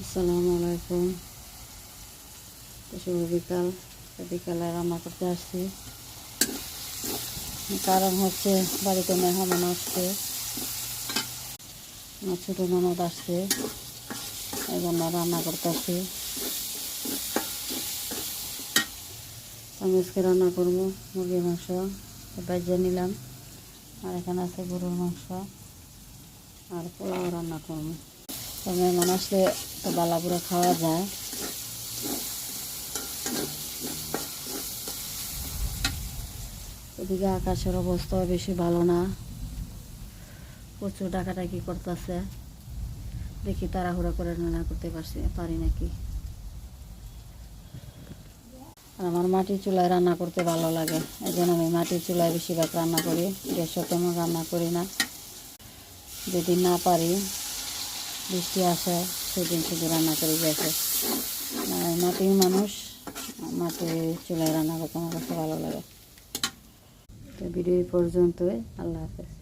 আসসালামু আলাইকুম। শুভ বিকাল। বিকালে রান্না করতে আসছি, কারণ হচ্ছে বাড়িতে মেহমান আসছে, আমার ছোটো ননদ আসছে, এই জন্য রান্না করতে আসছি। আমি আজকে রান্না করবো মুরগির মাংস, ভেজে নিলাম, আর এখানে আছে গরুর মাংস, আর পোলাও রান্না করবো। তো মেহমান আসলে তো বালাপুরা খাওয়া যায়। এদিকে আকাশের অবস্থা বেশি ভালো না, প্রচুর ডাকাডাকি করতেছে। দেখি তাড়াহুড়া করে রান্না করতে পারি নাকি। আর আমার মাটির চুলায় রান্না করতে ভালো লাগে, এই জন্য আমি মাটির চুলায় বেশিরভাগ রান্না করি, গ্যাসে তেমন রান্না করি না। যদি না পারি, বৃষ্টি আসে, সেদিন শুধু রান্না করি গ্যাসে। মাটির মানুষ, মাটির চুলায় রান্না করতে আমার কাছে ভালো লাগে। তো ভিডিও পর্যন্তই, আল্লাহ হাফেজ।